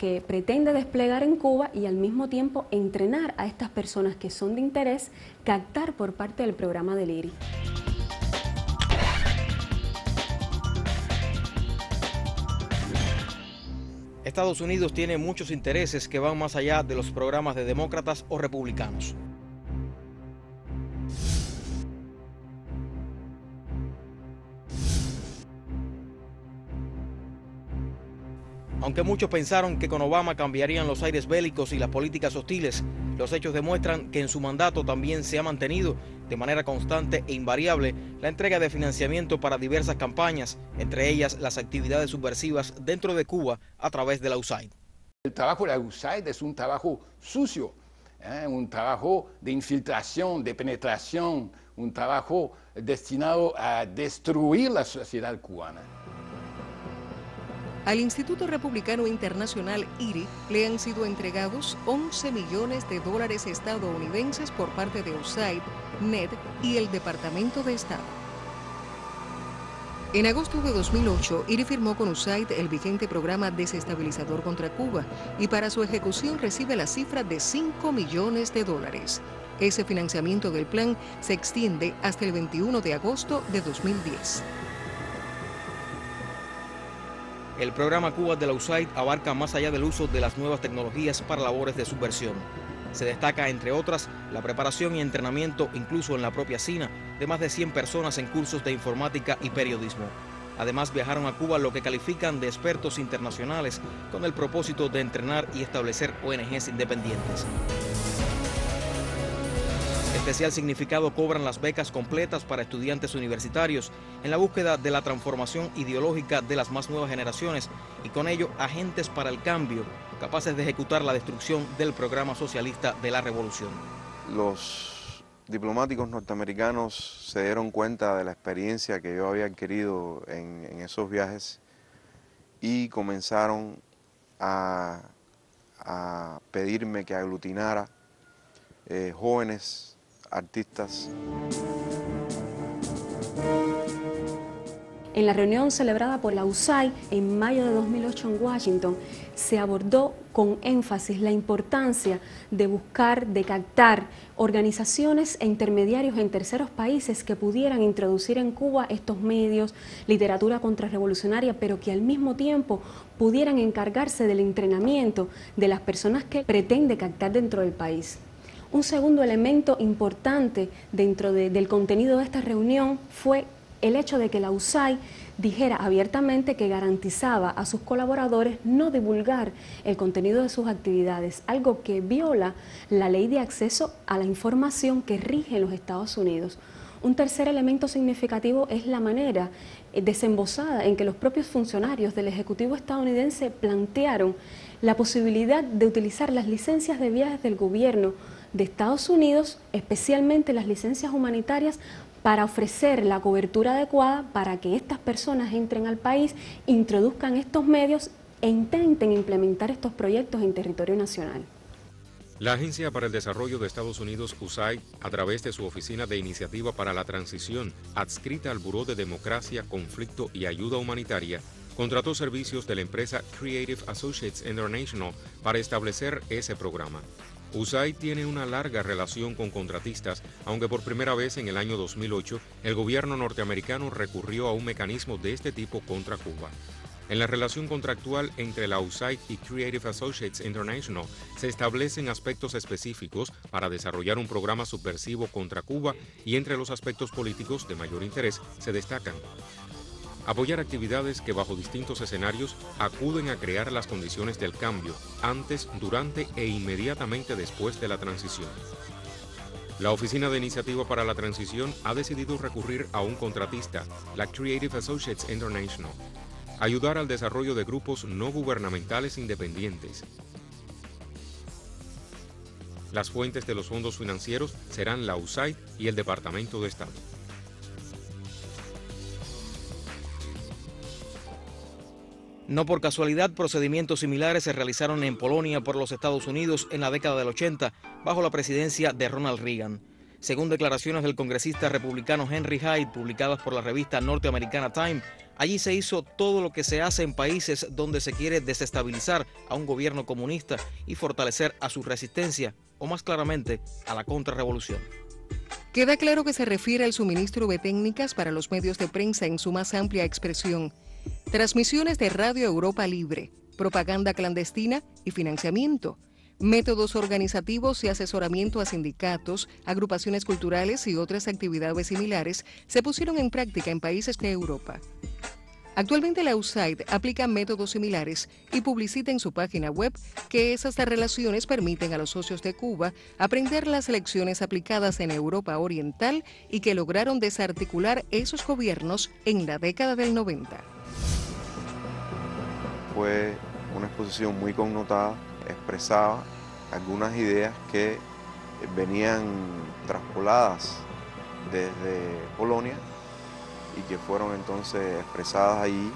que pretende desplegar en Cuba y al mismo tiempo entrenar a estas personas que son de interés captar por parte del programa del IRI. Estados Unidos tiene muchos intereses que van más allá de los programas de demócratas o republicanos. Aunque muchos pensaron que con Obama cambiarían los aires bélicos y las políticas hostiles, los hechos demuestran que en su mandato también se ha mantenido de manera constante e invariable la entrega de financiamiento para diversas campañas, entre ellas las actividades subversivas dentro de Cuba a través de la USAID. El trabajo de la USAID es un trabajo sucio, un trabajo de infiltración, de penetración, un trabajo destinado a destruir la sociedad cubana. Al Instituto Republicano Internacional IRI le han sido entregados 11 millones de dólares estadounidenses por parte de USAID, NED y el Departamento de Estado. En agosto de 2008, IRI firmó con USAID el vigente programa desestabilizador contra Cuba y para su ejecución recibe la cifra de 5 millones de dólares. Ese financiamiento del plan se extiende hasta el 21 de agosto de 2010. El programa Cuba de la USAID abarca más allá del uso de las nuevas tecnologías para labores de subversión. Se destaca, entre otras, la preparación y entrenamiento, incluso en la propia SINA, de más de 100 personas en cursos de informática y periodismo. Además, viajaron a Cuba lo que califican de expertos internacionales con el propósito de entrenar y establecer ONGs independientes. Especial significado cobran las becas completas para estudiantes universitarios en la búsqueda de la transformación ideológica de las más nuevas generaciones y con ello agentes para el cambio, capaces de ejecutar la destrucción del programa socialista de la revolución. Los diplomáticos norteamericanos se dieron cuenta de la experiencia que yo había adquirido en esos viajes y comenzaron a pedirme que aglutinara jóvenes artistas. En la reunión celebrada por la USAID en mayo de 2008 en Washington, se abordó con énfasis la importancia de buscar, de captar organizaciones e intermediarios en terceros países que pudieran introducir en Cuba estos medios, literatura contrarrevolucionaria, pero que al mismo tiempo pudieran encargarse del entrenamiento de las personas que pretende captar dentro del país. Un segundo elemento importante dentro del contenido de esta reunión fue el hecho de que la USAID dijera abiertamente que garantizaba a sus colaboradores no divulgar el contenido de sus actividades, algo que viola la ley de acceso a la información que rige en los Estados Unidos. Un tercer elemento significativo es la manera desembosada en que los propios funcionarios del Ejecutivo estadounidense plantearon la posibilidad de utilizar las licencias de viajes del gobierno de Estados Unidos, especialmente las licencias humanitarias, para ofrecer la cobertura adecuada para que estas personas entren al país, introduzcan estos medios e intenten implementar estos proyectos en territorio nacional. La Agencia para el Desarrollo de Estados Unidos, USAID, a través de su Oficina de Iniciativa para la Transición, adscrita al Buró de Democracia, Conflicto y Ayuda Humanitaria, contrató servicios de la empresa Creative Associates International para establecer ese programa. USAID tiene una larga relación con contratistas, aunque por primera vez en el año 2008 el gobierno norteamericano recurrió a un mecanismo de este tipo contra Cuba. En la relación contractual entre la USAID y Creative Associates International se establecen aspectos específicos para desarrollar un programa subversivo contra Cuba y entre los aspectos políticos de mayor interés se destacan: apoyar actividades que bajo distintos escenarios acuden a crear las condiciones del cambio antes, durante e inmediatamente después de la transición. La Oficina de Iniciativa para la Transición ha decidido recurrir a un contratista, la Creative Associates International, ayudar al desarrollo de grupos no gubernamentales independientes. Las fuentes de los fondos financieros serán la USAID y el Departamento de Estado. No por casualidad, procedimientos similares se realizaron en Polonia por los Estados Unidos en la década del 80, bajo la presidencia de Ronald Reagan. Según declaraciones del congresista republicano Henry Hyde, publicadas por la revista norteamericana Time, allí se hizo todo lo que se hace en países donde se quiere desestabilizar a un gobierno comunista y fortalecer a su resistencia, o más claramente, a la contrarrevolución. Queda claro que se refiere al suministro de técnicas para los medios de prensa en su más amplia expresión, transmisiones de Radio Europa Libre, propaganda clandestina y financiamiento, métodos organizativos y asesoramiento a sindicatos, agrupaciones culturales y otras actividades similares se pusieron en práctica en países de Europa. Actualmente la USAID aplica métodos similares y publicita en su página web que esas relaciones permiten a los socios de Cuba aprender las lecciones aplicadas en Europa Oriental y que lograron desarticular esos gobiernos en la década del 90. Fue una exposición muy connotada, expresaba algunas ideas que venían traspoladas desde Polonia y que fueron entonces expresadas allí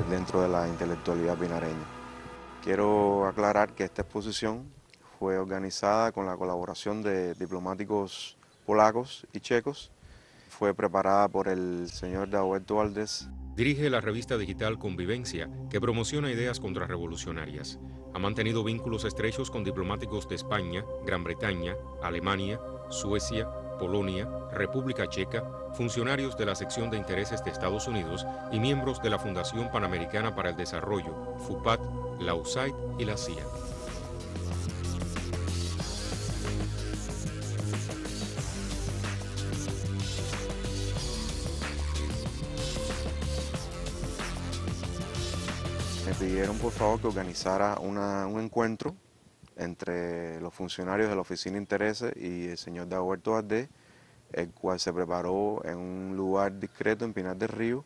dentro de la intelectualidad pinareña. Quiero aclarar que esta exposición fue organizada con la colaboración de diplomáticos polacos y checos. Fue preparada por el señor Dagoberto Valdés. Dirige la revista digital Convivencia, que promociona ideas contrarrevolucionarias. Ha mantenido vínculos estrechos con diplomáticos de España, Gran Bretaña, Alemania, Suecia, Polonia, República Checa, funcionarios de la sección de intereses de Estados Unidos y miembros de la Fundación Panamericana para el Desarrollo, FUPAD, la USAID y la CIA. Me pidieron por favor que organizara un encuentro entre los funcionarios de la Oficina de Intereses y el señor Dagoberto Valdés, el cual se preparó en un lugar discreto en Pinar del Río.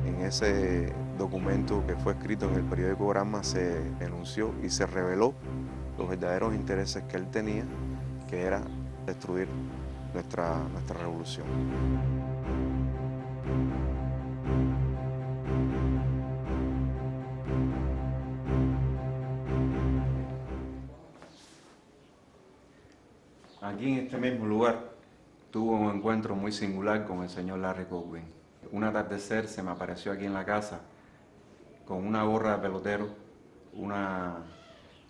En ese documento que fue escrito en el periódico Gramma se enunció y se reveló los verdaderos intereses que él tenía, que era destruir nuestra revolución. Aquí en este mismo lugar tuve un encuentro muy singular con el señor Larry Cockburn. Un atardecer se me apareció aquí en la casa con una gorra de pelotero, una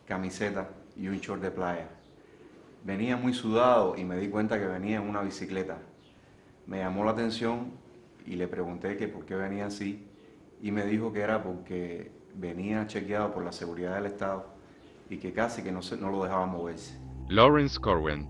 camiseta y un short de playa. Venía muy sudado y me di cuenta que venía en una bicicleta. Me llamó la atención y le pregunté que por qué venía así y me dijo que era porque venía chequeado por la seguridad del Estado y que casi que no lo dejaba moverse. Lawrence Corwin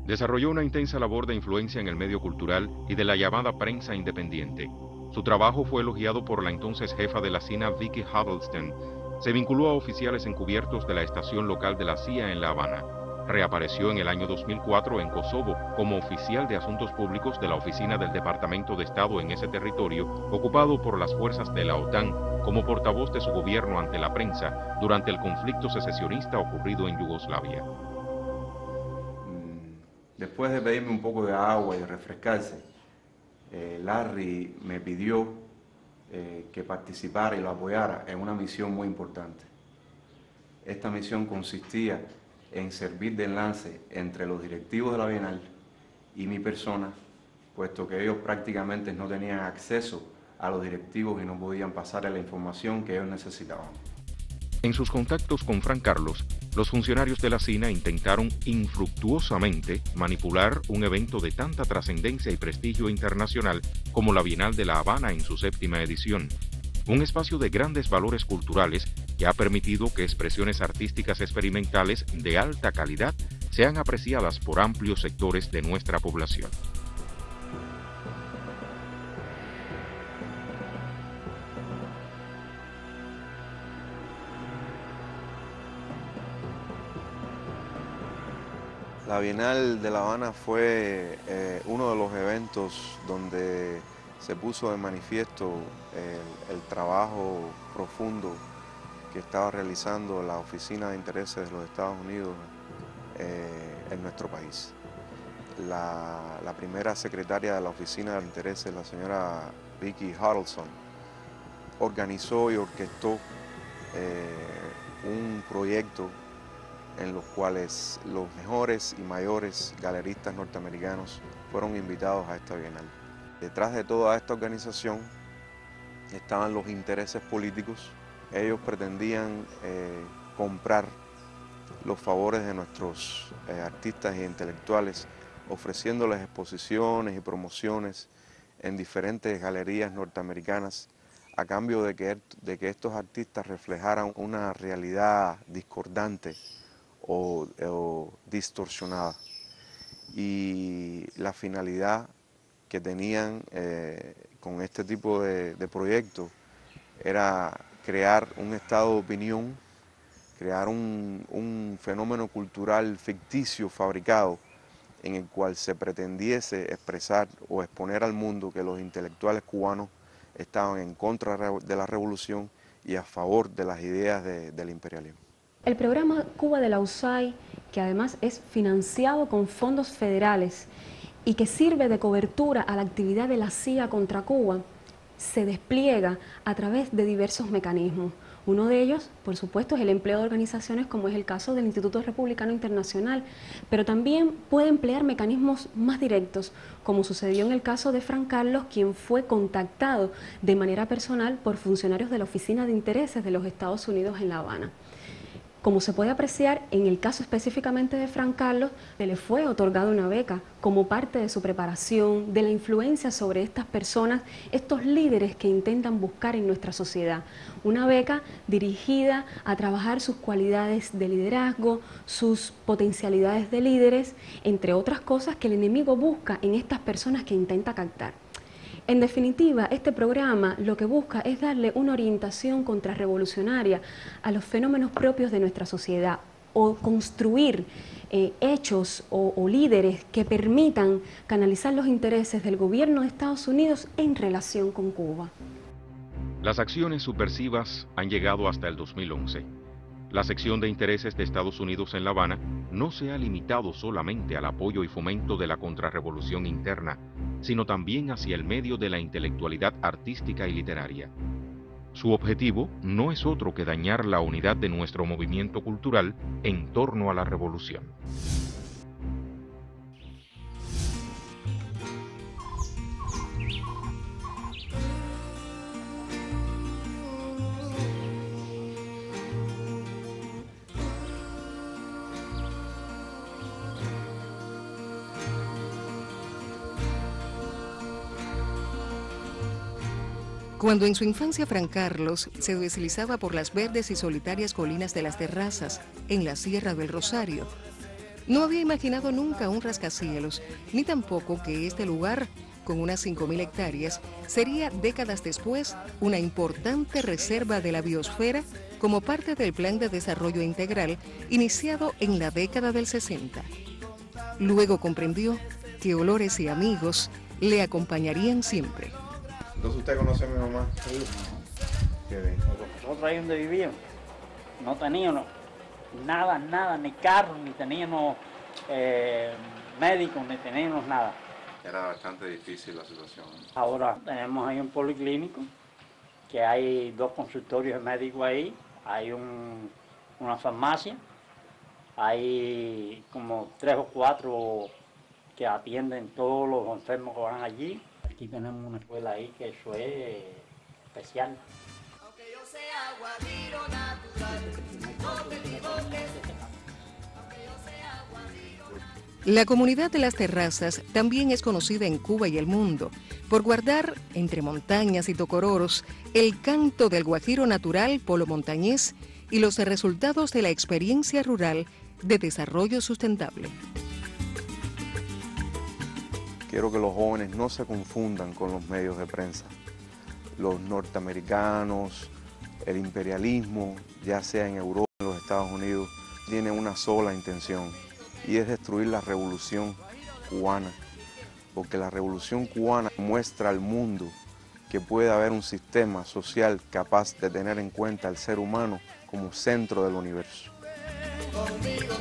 desarrolló una intensa labor de influencia en el medio cultural y de la llamada prensa independiente. Su trabajo fue elogiado por la entonces jefa de la CINA, Vicki Huddleston. Se vinculó a oficiales encubiertos de la estación local de la CIA en La Habana. Reapareció en el año 2004 en Kosovo como oficial de asuntos públicos de la oficina del Departamento de Estado en ese territorio, ocupado por las fuerzas de la OTAN, como portavoz de su gobierno ante la prensa durante el conflicto secesionista ocurrido en Yugoslavia. Después de pedirme un poco de agua y de refrescarse, Larry me pidió que participara y lo apoyara en una misión muy importante. Esta misión consistía en servir de enlace entre los directivos de la Bienal y mi persona, puesto que ellos prácticamente no tenían acceso a los directivos y no podían pasarle la información que ellos necesitaban. En sus contactos con Fran Carlos, los funcionarios de la CINA intentaron infructuosamente manipular un evento de tanta trascendencia y prestigio internacional como la Bienal de La Habana en su 7ª edición. Un espacio de grandes valores culturales que ha permitido que expresiones artísticas experimentales de alta calidad sean apreciadas por amplios sectores de nuestra población. La Bienal de La Habana fue uno de los eventos donde se puso de manifiesto el trabajo profundo que estaba realizando la Oficina de Intereses de los Estados Unidos en nuestro país. La primera secretaria de la Oficina de Intereses, la señora Vicki Huddleston, organizó y orquestó un proyecto en los cuales los mejores y mayores galeristas norteamericanos fueron invitados a esta Bienal. Detrás de toda esta organización estaban los intereses políticos. Ellos pretendían comprar los favores de nuestros artistas e intelectuales, ofreciéndoles exposiciones y promociones en diferentes galerías norteamericanas, a cambio de que estos artistas reflejaran una realidad discordante o distorsionada. Y la finalidad que tenían con este tipo de proyectos era crear un estado de opinión, crear un fenómeno cultural ficticio, fabricado, en el cual se pretendiese expresar o exponer al mundo que los intelectuales cubanos estaban en contra de la revolución y a favor de las ideas del imperialismo. El programa Cuba de la USAID, que además es financiado con fondos federales y que sirve de cobertura a la actividad de la CIA contra Cuba, se despliega a través de diversos mecanismos. Uno de ellos, por supuesto, es el empleo de organizaciones como es el caso del Instituto Republicano Internacional, pero también puede emplear mecanismos más directos, como sucedió en el caso de Fran Carlos, quien fue contactado de manera personal por funcionarios de la Oficina de Intereses de los Estados Unidos en La Habana. Como se puede apreciar, en el caso específicamente de Fran Carlos, se le fue otorgada una beca como parte de su preparación, de la influencia sobre estas personas, estos líderes que intentan buscar en nuestra sociedad. Una beca dirigida a trabajar sus cualidades de liderazgo, sus potencialidades de líderes, entre otras cosas que el enemigo busca en estas personas que intenta captar. En definitiva, este programa lo que busca es darle una orientación contrarrevolucionaria a los fenómenos propios de nuestra sociedad o construir hechos o líderes que permitan canalizar los intereses del gobierno de Estados Unidos en relación con Cuba. Las acciones subversivas han llegado hasta el 2011. La sección de intereses de Estados Unidos en La Habana no se ha limitado solamente al apoyo y fomento de la contrarrevolución interna, sino también hacia el medio de la intelectualidad artística y literaria. Su objetivo no es otro que dañar la unidad de nuestro movimiento cultural en torno a la revolución. Cuando en su infancia Fran Carlos se deslizaba por las verdes y solitarias colinas de las Terrazas, en la Sierra del Rosario, no había imaginado nunca un rascacielos, ni tampoco que este lugar, con unas 5.000 hectáreas, sería décadas después una importante reserva de la biosfera como parte del Plan de Desarrollo Integral iniciado en la década del 60. Luego comprendió que Olores y amigos le acompañarían siempre. Entonces, ¿usted conoce a mi mamá? Sí. Qué bien. Nosotros ahí donde vivíamos no teníamos nada, ni carro, ni teníamos médicos, ni teníamos nada. Era bastante difícil la situación. Ahora tenemos ahí un policlínico, que hay 2 consultorios de médicos ahí, hay una farmacia, hay como 3 o 4 que atienden todos los enfermos que van allí. Aquí tenemos una escuela ahí que eso es especial. Aunque yo sea guajiro natural, no te equivoques. La comunidad de las Terrazas también es conocida en Cuba y el mundo por guardar, entre montañas y tocororos, el canto del guajiro natural polo montañés y los resultados de la experiencia rural de desarrollo sustentable. Quiero que los jóvenes no se confundan con los medios de prensa. Los norteamericanos, el imperialismo, ya sea en Europa o en los Estados Unidos, tiene una sola intención, y es destruir la revolución cubana, porque la revolución cubana muestra al mundo que puede haber un sistema social capaz de tener en cuenta al ser humano como centro del universo. Conmigo